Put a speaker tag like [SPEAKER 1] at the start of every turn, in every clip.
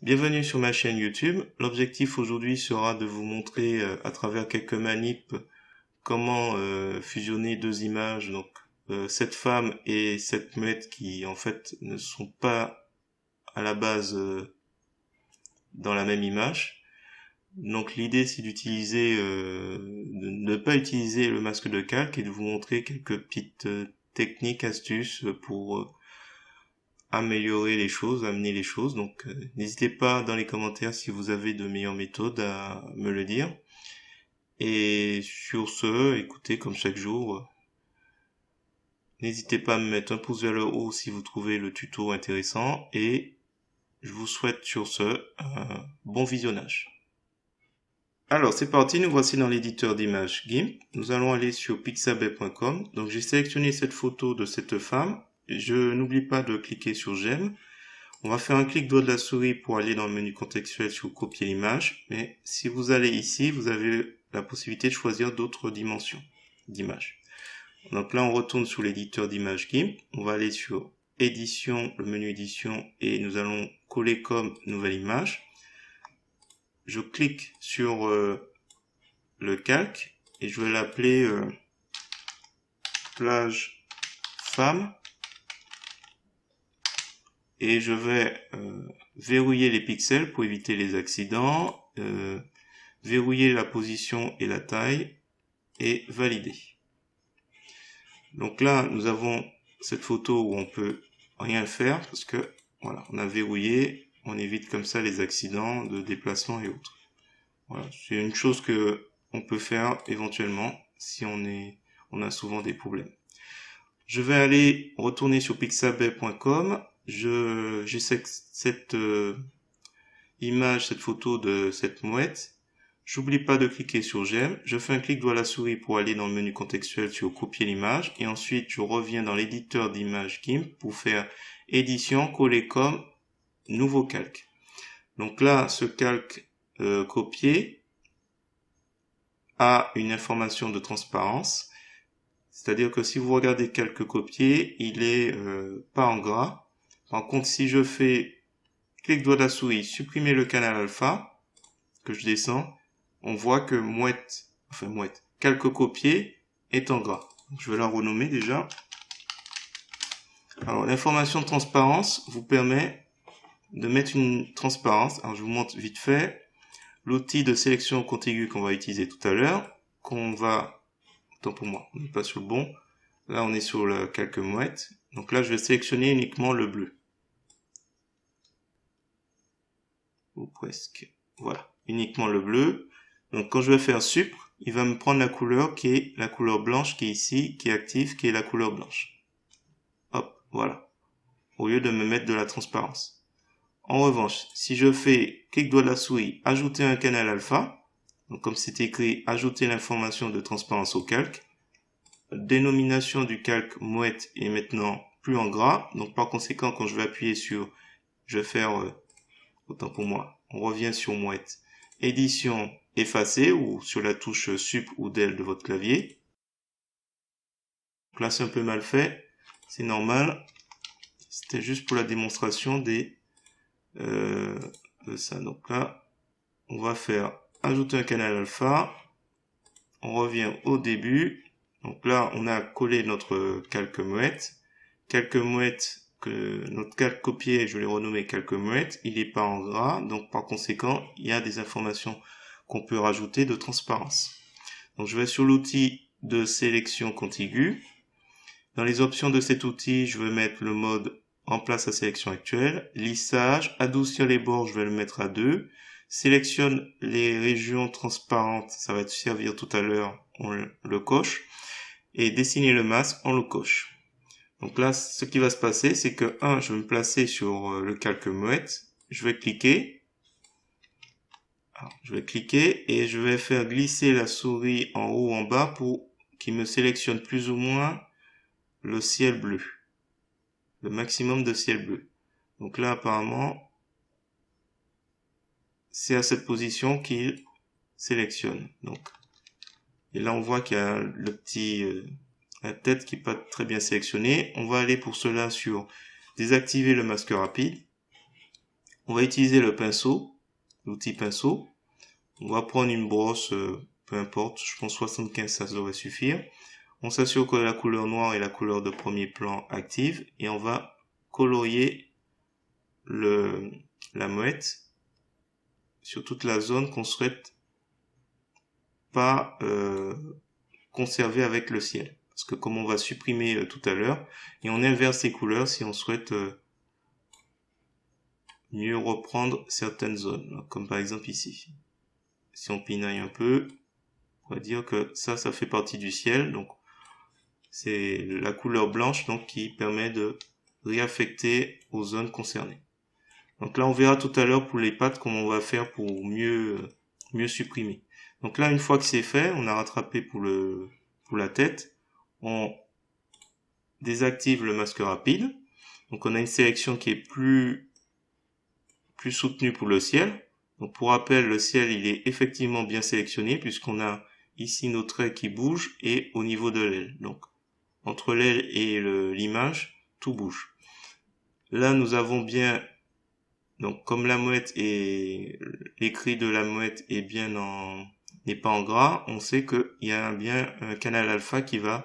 [SPEAKER 1] Bienvenue sur ma chaîne YouTube. L'objectif aujourd'hui sera de vous montrer à travers quelques manips comment fusionner deux images, donc cette femme et cette muette qui en fait ne sont pas à la base dans la même image. Donc l'idée c'est d'utiliser, de ne pas utiliser le masque de calque et de vous montrer quelques petites techniques, astuces pour améliorer les choses, amener les choses. Donc n'hésitez pas dans les commentaires si vous avez de meilleures méthodes à me le dire. Et sur ce, écoutez, comme chaque jour, n'hésitez pas à me mettre un pouce vers le haut si vous trouvez le tuto intéressant et je vous souhaite sur ce un bon visionnage. Alors c'est parti, nous voici dans l'éditeur d'images GIMP. Nous allons aller sur pixabay.com. Donc j'ai sélectionné cette photo de cette femme. Je n'oublie pas de cliquer sur j'aime. On va faire un clic droit de la souris pour aller dans le menu contextuel sur copier l'image. Mais si vous allez ici, vous avez la possibilité de choisir d'autres dimensions d'image. Donc là, on retourne sur l'éditeur d'images GIMP. On va aller sur édition, le menu édition, et nous allons coller comme nouvelle image. Je clique sur le calque et je vais l'appeler plage femme. Et je vais verrouiller les pixels pour éviter les accidents, verrouiller la position et la taille et valider. Donc là, nous avons cette photo où on peut rien faire parce que voilà, on a verrouillé, on évite comme ça les accidents de déplacement et autres. Voilà, c'est une chose que on peut faire éventuellement si on a souvent des problèmes. Je vais aller retourner sur pixabay.com. J'ai cette image, cette photo de cette mouette. J'oublie pas de cliquer sur j'aime. Je fais un clic droit à la souris pour aller dans le menu contextuel sur copier l'image. Et ensuite, je reviens dans l'éditeur d'image GIMP pour faire édition, coller comme, nouveau calque. Donc là, ce calque copié a une information de transparence. C'est-à-dire que si vous regardez calque copié, il est pas en gras. Par contre, si je fais clic droit de la souris, supprimer le canal alpha, que je descends, on voit que calque copié est en gras. Donc, je vais la renommer déjà. Alors, l'information de transparence vous permet de mettre une transparence. Alors, je vous montre vite fait l'outil de sélection contiguë qu'on va utiliser tout à l'heure, Tant pour moi, on n'est pas sur le bon. Là, on est sur le calque mouette. Donc là, je vais sélectionner uniquement le bleu. Ou presque. Voilà, uniquement le bleu. Donc quand je vais faire sup, il va me prendre la couleur qui est la couleur blanche qui est ici, qui est active, qui est la couleur blanche. Hop, voilà. Au lieu de me mettre de la transparence. En revanche, si je fais clic droit de la souris, ajouter un canal alpha, donc comme c'est écrit, ajouter l'information de transparence au calque, dénomination du calque mouette est maintenant plus en gras. Donc par conséquent, quand je vais appuyer sur, je vais faire, autant pour moi, on revient sur mouette, édition effacer ou sur la touche sup ou del de votre clavier. Donc là c'est un peu mal fait, c'est normal. C'était juste pour la démonstration de ça. Donc là, on va faire ajouter un canal alpha. On revient au début. Donc là, on a collé notre calque mouette. Calque mouette, que notre calque copié, je l'ai renommé calque mouette. Il n'est pas en gras. Donc par conséquent, il y a des informations qu'on peut rajouter de transparence. Donc je vais sur l'outil de sélection contiguë. Dans les options de cet outil, je vais mettre le mode remplace la sélection actuelle. Lissage, adoucir les bords, je vais le mettre à 2. Sélectionne les régions transparentes, ça va te servir tout à l'heure, on le coche. Et dessiner le masque, on le coche. Donc là, ce qui va se passer, c'est que je vais me placer sur le calque mouette. Je vais cliquer. Alors, je vais cliquer et je vais faire glisser la souris en haut ou en bas pour qu'il me sélectionne plus ou moins le ciel bleu. Le maximum de ciel bleu. Donc là, apparemment, c'est à cette position qu'il sélectionne. Donc, et là, on voit qu'il y a le petit, la tête qui n'est pas très bien sélectionnée. On va aller pour cela sur désactiver le masque rapide. on va utiliser le pinceau, l'outil pinceau. On va prendre une brosse, peu importe, je pense 75 ça devrait suffire. On s'assure que la couleur noire est la couleur de premier plan active et on va colorier la mouette sur toute la zone qu'on souhaite pas conserver avec le ciel. Parce que comme on va supprimer tout à l'heure, et on inverse les couleurs si on souhaite mieux reprendre certaines zones, comme par exemple ici. Si on pinaille un peu, on va dire que ça fait partie du ciel, donc c'est la couleur blanche donc qui permet de réaffecter aux zones concernées. Donc là on verra tout à l'heure pour les pattes comment on va faire pour mieux supprimer. Donc là une fois que c'est fait, on a rattrapé pour la tête, on désactive le masque rapide. Donc on a une sélection qui est plus soutenue pour le ciel. Donc pour rappel, le ciel il est effectivement bien sélectionné puisqu'on a ici nos traits qui bougent et au niveau de l'aile. Donc entre l'aile et l'image, tout bouge. Là nous avons bien, donc comme la mouette et l'écrit de la mouette est bien n'est pas en gras, on sait qu'il y a bien un canal alpha qui a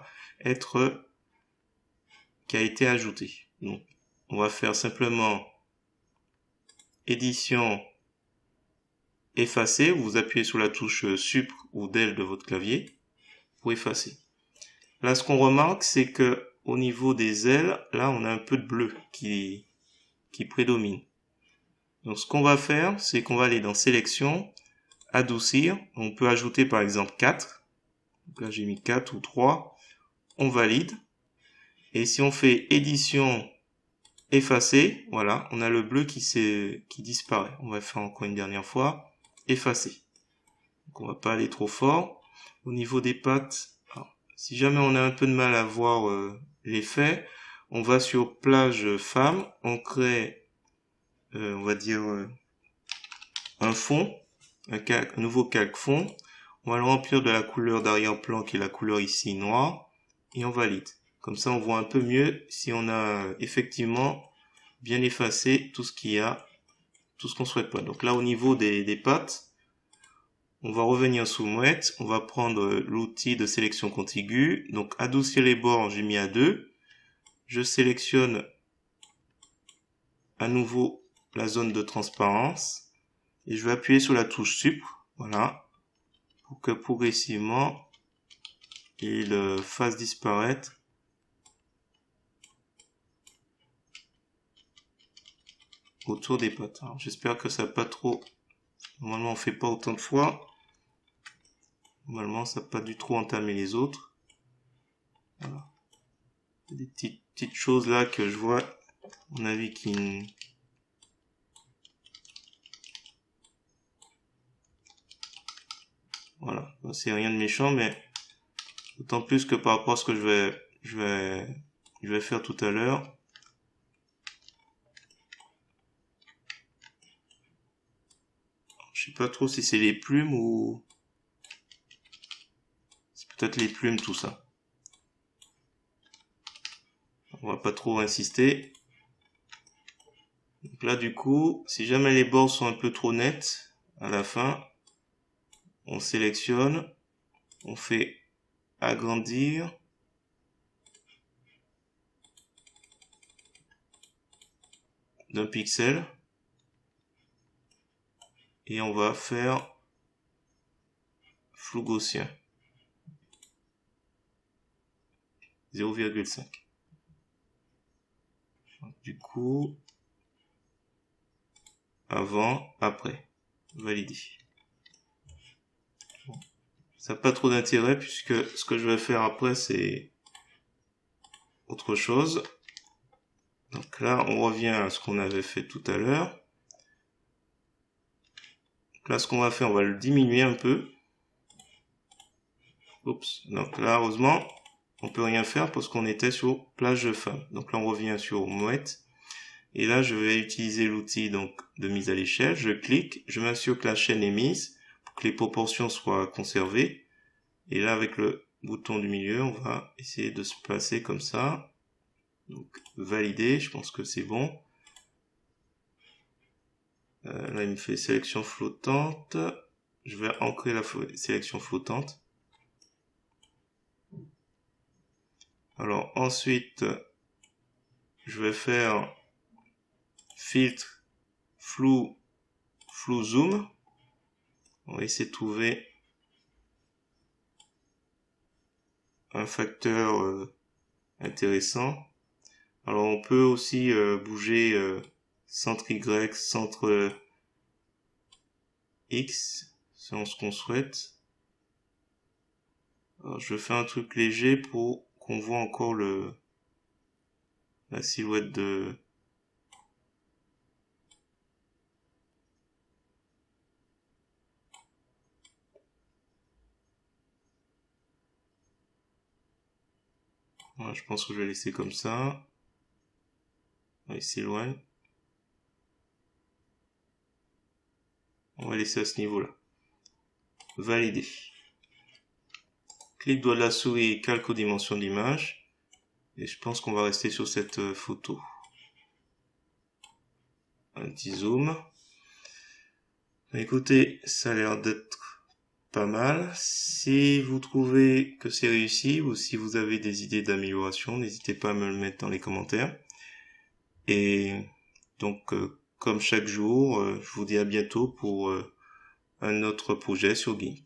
[SPEAKER 1] été ajouté. Donc on va faire simplement édition, effacer, vous appuyez sur la touche Sup ou Del de votre clavier pour effacer. Là, ce qu'on remarque, c'est que au niveau des ailes, là, on a un peu de bleu qui prédomine. Donc, ce qu'on va faire, c'est qu'on va aller dans Sélection, Adoucir. On peut ajouter par exemple 4. Donc là, j'ai mis 4 ou 3. On valide. Et si on fait Édition, Effacer, voilà, on a le bleu qui disparaît. On va faire encore une dernière fois. Effacer. Donc, on va pas aller trop fort. Au niveau des pattes, alors, si jamais on a un peu de mal à voir l'effet, on va sur plage femme, on crée, on va dire, un fond, un nouveau calque fond. On va le remplir de la couleur d'arrière-plan qui est la couleur ici noire et on valide. Comme ça, on voit un peu mieux si on a effectivement bien effacé tout ce qu'on souhaite pas. Donc là, au niveau des pattes, on va revenir sous mouette, on va prendre l'outil de sélection contiguë, donc adoucir les bords, j'ai mis à 2. Je sélectionne à nouveau la zone de transparence et je vais appuyer sur la touche Sup, voilà, pour que progressivement il fasse disparaître autour des pattes. J'espère que ça n'a pas trop... Normalement on fait pas autant de fois. Normalement ça n'a pas du tout entamé les autres. Voilà. Des petites choses là que je vois, à mon avis, qui... Voilà, c'est rien de méchant, mais d'autant plus que par rapport à ce que je vais faire tout à l'heure. Je sais pas trop si c'est les plumes ou... C'est peut-être les plumes tout ça. On va pas trop insister. Donc là du coup, si jamais les bords sont un peu trop nets, à la fin, on sélectionne, on fait agrandir. D'un pixel. Et on va faire flou gaussien. 0,5. Du coup, avant, après, valider. Bon. Ça n'a pas trop d'intérêt puisque ce que je vais faire après c'est autre chose. Donc là, on revient à ce qu'on avait fait tout à l'heure. Donc là, ce qu'on va faire, on va le diminuer un peu. Oups. Donc là, heureusement, on peut rien faire parce qu'on était sur plage de femme. Donc là, on revient sur mouette. Et là, je vais utiliser l'outil donc de mise à l'échelle. Je clique, je m'assure que la chaîne est mise pour que les proportions soient conservées. Et là, avec le bouton du milieu, on va essayer de se placer comme ça. Donc, valider, je pense que c'est bon. Là, il me fait sélection flottante. Je vais ancrer la sélection flottante. Alors ensuite, je vais faire filtre, flou, zoom. On va essayer de trouver un facteur intéressant. Alors on peut aussi bouger centre Y, centre X, selon ce qu'on souhaite. Alors, je fais un truc léger pour qu'on voit encore la silhouette de... Voilà, je pense que je vais laisser comme ça. Il s'éloigne. On va laisser à ce niveau-là. Valider. Clic droit de la souris, calque aux dimensions de l'image. Et je pense qu'on va rester sur cette photo. Un petit zoom. Écoutez, ça a l'air d'être pas mal. Si vous trouvez que c'est réussi ou si vous avez des idées d'amélioration, n'hésitez pas à me le mettre dans les commentaires. Et donc, comme chaque jour, je vous dis à bientôt pour un autre projet sur GIMP.